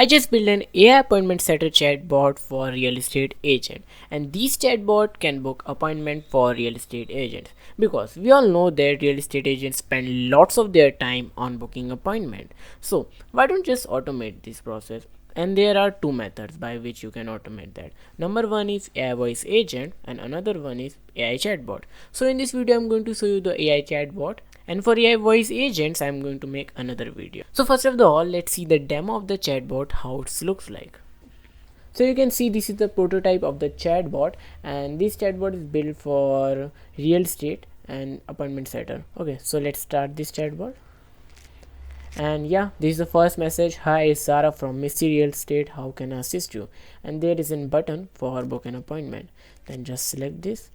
I just built an AI appointment setter chatbot for real estate agent, and this chatbot can book appointment for real estate agents because we all know that real estate agents spend lots of their time on booking appointment. So why don't just automate this process? And there are two methods by which you can automate that. Number one is AI voice agent and another one is AI chatbot. So in this video I'm going to show you the AI chatbot, and for AI voice agents I'm going to make another video. So first of all, let's see the demo of the chatbot, how it looks like. So you can see this is the prototype of the chatbot, and this chatbot is built for real estate and appointment setter. Okay, so let's start this chatbot. And yeah, this is the first message. Hi, it's Sarah from Misty Real Estate, how can I assist you? And there is a button for book an appointment. Then just select this,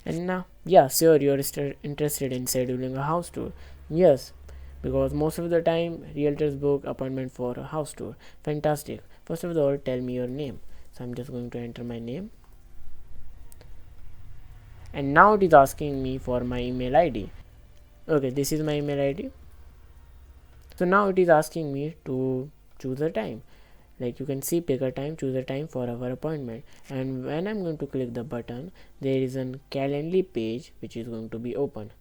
and now yeah, sure, you're interested in scheduling a house tour. Yes, because most of the time realtors book appointment for a house tour. Fantastic. First of all, tell me your name. So I'm just going to enter my name, and now it is asking me for my email ID. Okay, this is my email ID. So now it is asking me to choose a time. Like you can see, pick a time, choose a time for our appointment. And when I'm going to click the button, there is a Calendly page which is going to be open.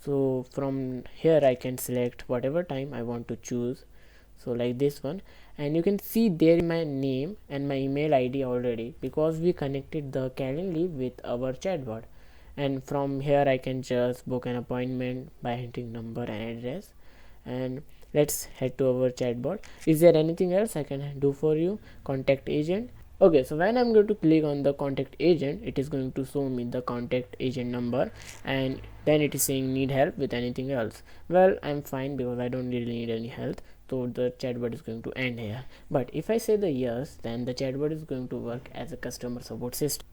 So from here I can select whatever time I want to choose, so like this one, and you can see there is my name and my email ID already because we connected the Calendly with our chatbot. And from here I can just book an appointment by entering number and address. And let's head to our chatbot. Is there anything else I can do for you? Contact agent. Okay, so when I'm going to click on the contact agent, it is going to show me the contact agent number, and then it is saying need help with anything else. Well, I'm fine because I don't really need any help, so the chatbot is going to end here. But if I say the yes, then the chatbot is going to work as a customer support system.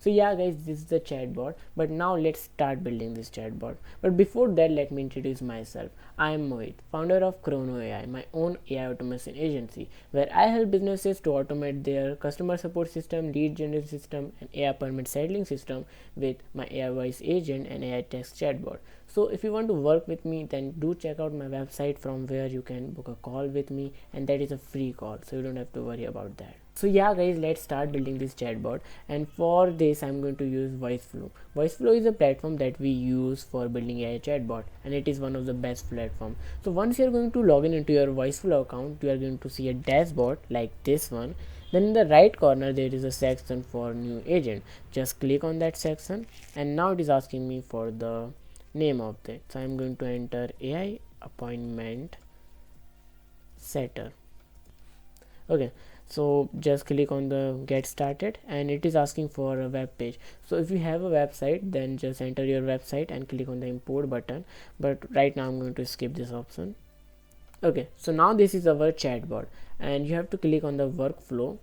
So yeah guys, this is the chatbot, but now let's start building this chatbot. But before that, let me introduce myself. I am Mohit, founder of Chrono AI, my own AI automation agency, where I help businesses to automate their customer support system, lead generation system, and AI appointment scheduling system with my AI voice agent and AI text chatbot. So if you want to work with me, then do check out my website from where you can book a call with me, and that is a free call, so you don't have to worry about that. So yeah guys, let's start building this chatbot, and for this I'm going to use VoiceFlow. VoiceFlow is a platform that we use for building AI chatbot, and it is one of the best platform. So once you're going to log in into your VoiceFlow account, you are going to see a dashboard like this one. Then in the right corner there is a section for new agent. Just click on that section, and now it is asking me for the name of that. So I'm going to enter AI appointment setter. Okay, so just click on the get started, and it is asking for a web page. So if you have a website, then just enter your website and click on the import button, but right now I'm going to skip this option. Okay, so now this is our chatbot, and you have to click on the workflow,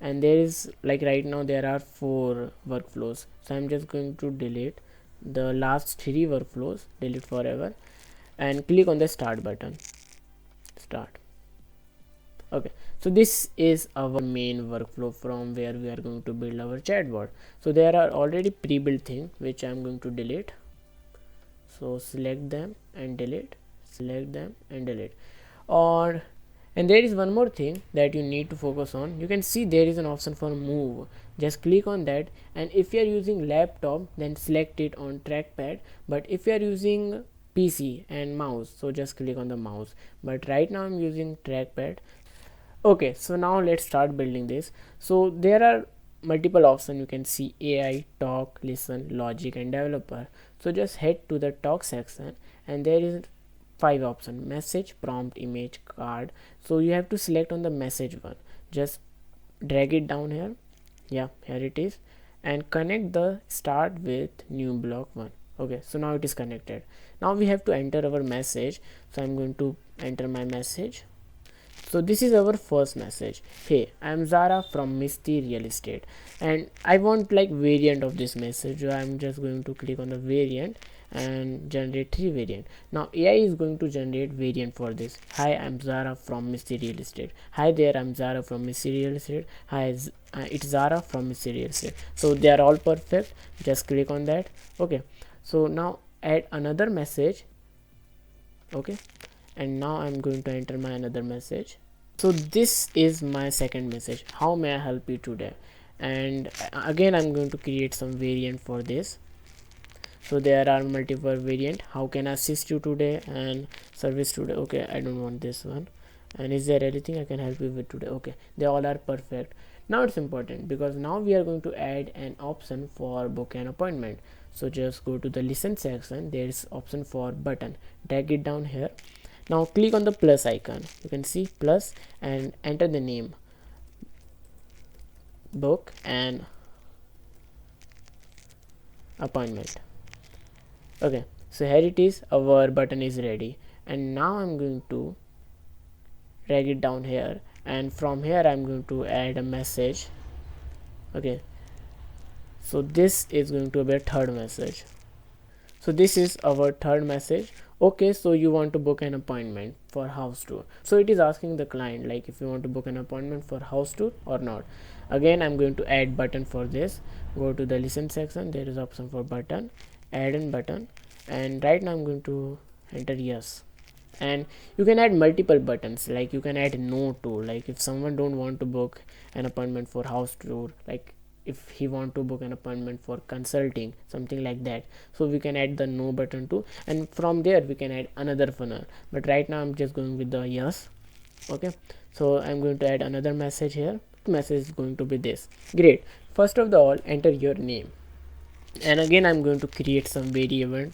and there is, like right now there are 4 workflows, so I'm just going to delete the last 3 workflows, delete forever, and click on the start button. Start. Okay, so this is our main workflow from where we are going to build our chatbot. So there are already pre-built things which I'm going to delete. So select them and delete, select them and delete. Or and there is one more thing that you need to focus on. You can see there is an option for move. Just click on that, and if you are using laptop, then select it on trackpad. But if you are using PC and mouse, so just click on the mouse. But right now I'm using trackpad. Okay, so now let's start building this. So there are multiple options. You can see AI, talk, listen, logic, and developer. So just head to the talk section, and there is 5 options: message, prompt, image, card. So you have to select on the message one. Just drag it down here. Yeah, here it is, and connect the start with new block one. Okay, so now it is connected. Now we have to enter our message. So I'm going to enter my message. So this is our first message. Hey, I am Zara from Misty Real Estate, and I want like variant of this message. So I'm just going to click on the variant and generate 3 variant. Now AI is going to generate variant for this. Hi, I'm Zara from Misty Real Estate. Hi there, I'm Zara from Misty Real Estate. Hi, it's Zara from Misty Real Estate. So they are all perfect. Just click on that. Okay, so now add another message. Okay, and now I'm going to enter my another message. So this is my second message, how may I help you today? And again I'm going to create some variant for this. So there are multiple variant, how can I assist you today and service today. Okay, I don't want this one. And is there anything I can help you with today? Okay, they all are perfect. Now it's important because now we are going to add an option for book an appointment. So just go to the listen section, there is option for button, drag it down here. Now click on the plus icon, you can see plus, and enter the name, book an appointment. Okay, so here it is, our button is ready. And now I'm going to drag it down here, and from here I'm going to add a message. Okay, so this is going to be a third message. So this is our third message. Okay, so you want to book an appointment for house tour. So it is asking the client like if you want to book an appointment for house tour or not. Again I'm going to add button for this. Go to the listen section, there is option for button, add in button, and right now I'm going to enter yes. And you can add multiple buttons, like you can add no to, like if someone don't want to book an appointment for house tour, like if he want to book an appointment for consulting, something like that, so we can add the no button too, and from there we can add another funnel. But right now I'm just going with the yes. Okay, so I'm going to add another message here. The message is going to be this. Great, first of all enter your name, and again I'm going to create some variable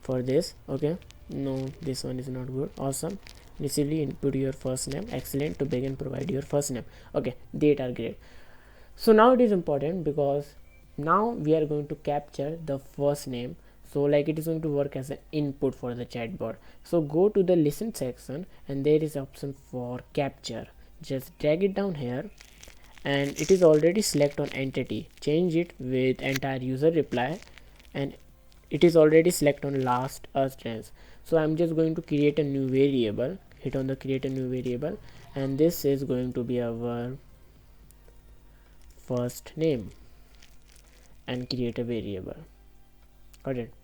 for this. Okay, no, this one is not good. Awesome, initially input your first name. Excellent, to begin provide your first name. Okay, date are great. So now it is important because now we are going to capture the first name. So like it is going to work as an input for the chatbot. So go to the listen section, and there is option for capture. Just drag it down here, and it is already select on entity, change it with entire user reply, and it is already select on last utterance. So I'm just going to create a new variable, hit on the create a new variable, and this is going to be our first name, and create a variable. Got it?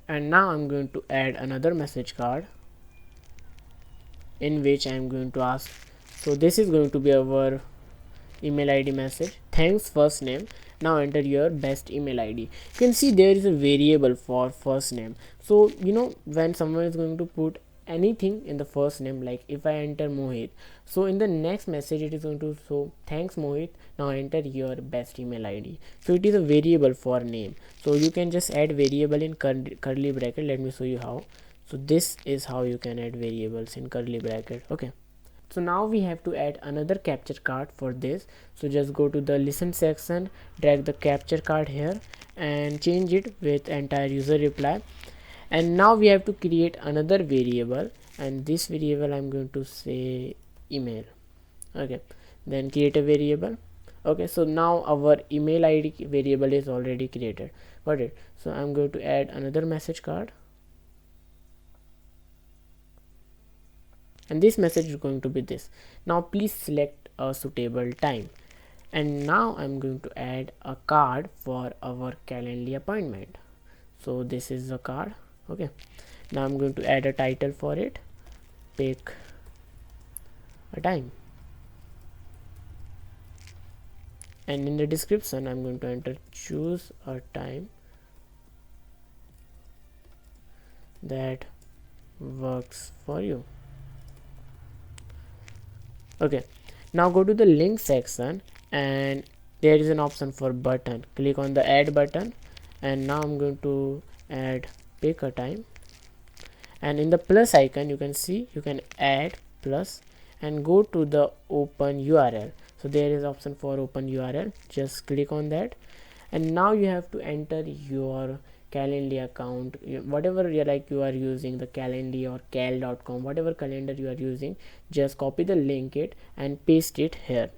And now I'm going to add another message card in which I'm going to ask, so this is going to be our email ID message. Thanks first name, now enter your best email ID. You can see there is a variable for first name. So you know when someone is going to put anything in the first name, like if I enter Mohit, so in the next message it is going to show thanks Mohit, now enter your best email ID. So it is a variable for name. So you can just add variable in curly bracket. Let me show you how. So this is how you can add variables in curly bracket. Okay, so now we have to add another capture card for this. So just go to the listen section, drag the capture card here, and change it with entire user reply. And now we have to create another variable, and this variable I'm going to say email. Okay, then create a variable. Okay, so now our email ID variable is already created. Got it? So I'm going to add another message card, and this message is going to be this. Now please select a suitable time. And now I'm going to add a card for our Calendly appointment. So this is the card. Okay, now I'm going to add a title for it, pick a time, and in the description I'm going to enter choose a time that works for you. Okay, now go to the link section, and there is an option for button. Click on the add button, and now I'm going to add pick a time, and in the plus icon you can see you can add plus and go to the open URL. So there is option for open URL, just click on that, and now you have to enter your Calendly account, whatever you are using, the Calendly or cal.com, whatever calendar you are using, just copy the link it and paste it here.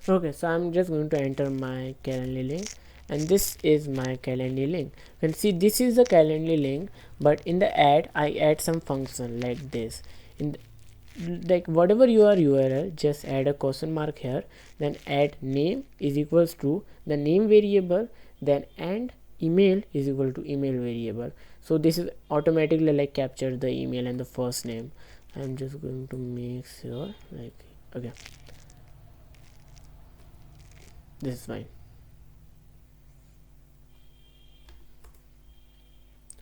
Okay, so I'm just going to enter my Calendly link, and this is my Calendly link. You can see this is the Calendly link, but in the add I add some function like this. In the, like whatever your URL, just add a question mark here, then add name is equals to the name variable, then and email is equal to email variable. So this is automatically like capture the email and the first name. I'm just going to make sure like, okay, this is fine.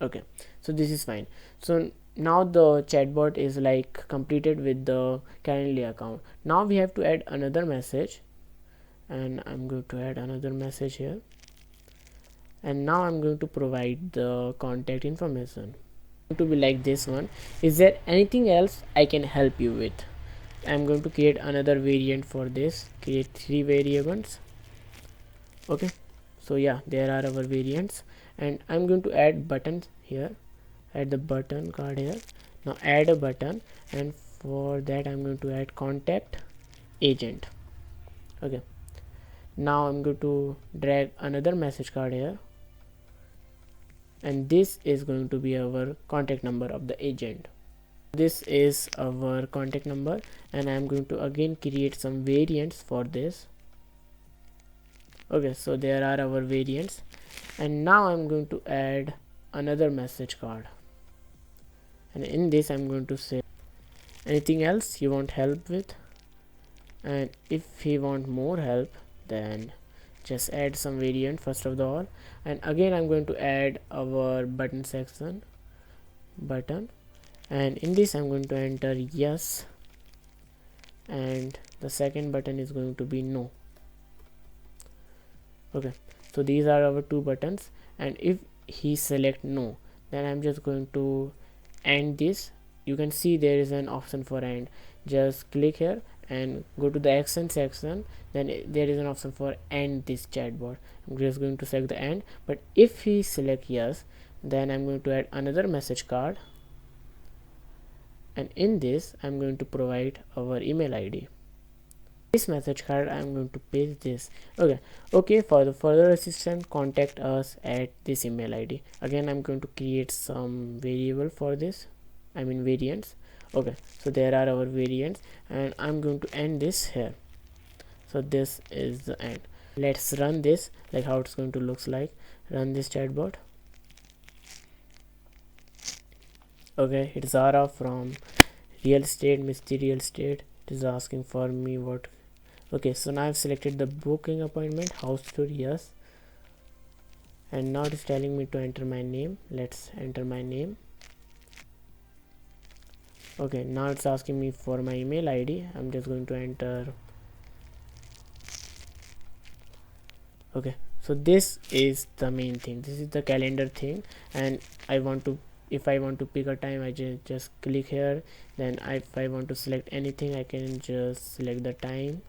Okay, so this is fine. So now the chatbot is like completed with the Calendly account. Now we have to add another message, and I'm going to add another message here, and now I'm going to provide the contact information to be like this one. Is there anything else I can help you with? I'm going to create another variant for this, create 3 variables. Okay, so yeah, there are our variants, and I'm going to add buttons here, add the button card here. Now add a button, and for that I'm going to add contact agent. Okay, now I'm going to drag another message card here, and this is going to be our contact number of the agent. This is our contact number, and I'm going to again create some variants for this. Okay, so there are our variants, and now I'm going to add another message card, and in this I'm going to say anything else you want help with, and if he want more help, then just add some variant first of all. And again I'm going to add our button section, button, and in this I'm going to enter yes, and the second button is going to be no. Okay, so these are our 2 buttons, and if he select no, then I'm just going to end this. You can see there is an option for end. Just click here and go to the action section, then there is an option for end this chatbot. I'm just going to select the end, but if he select yes, then I'm going to add another message card, and in this I'm going to provide our email ID. This message card I'm going to paste this. Okay, for the further assistance contact us at this email ID. Again I'm going to create some variable for this, I mean variants. Okay, so there are our variants, and I'm going to end this here. So this is the end. Let's run this, like how it's going to looks like. Run this chatbot. Okay, it's Zara from real estate, Mr. Real Estate. It is asking for me what. Okay, so now I've selected the booking appointment, house tour, yes, and now it is telling me to enter my name. Let's enter my name. Okay, now it's asking me for my email ID. I'm just going to enter. Okay, so this is the main thing, this is the calendar thing, and I want to, if I want to pick a time, I just click here. Then if I want to select anything, I can just select the time.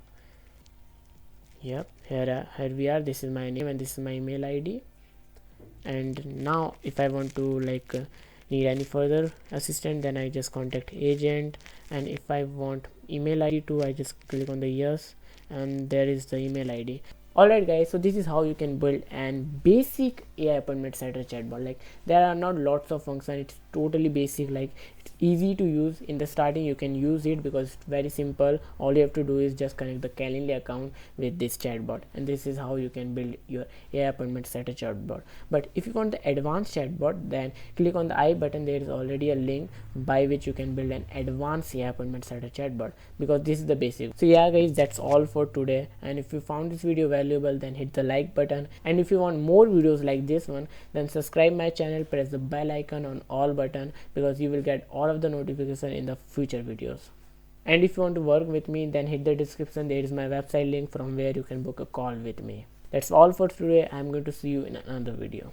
Yep, here we are. This is my name and this is my email ID. And now if I want to like need any further assistance, then I just contact agent, and if I want email ID too, I just click on the yes, and there is the email ID. Alright guys, so this is how you can build an basic AI appointment setter chatbot. Like there are not lots of functions, it's totally basic, like it's easy to use. In the starting you can use it because it's very simple. All you have to do is just connect the Calendly account with this chatbot, and this is how you can build your AI appointment setter chatbot. But if you want the advanced chatbot, then click on the I button. There is already a link by which you can build an advanced AI appointment setter chatbot, because this is the basic. So yeah guys, that's all for today, and if you found this video valuable, then hit the like button, and if you want more videos like this one, then subscribe my channel, press the bell icon on all button, because you will get all of the notification in the future videos. And if you want to work with me, then hit the description, there is my website link from where you can book a call with me. That's all for today. I'm going to see you in another video.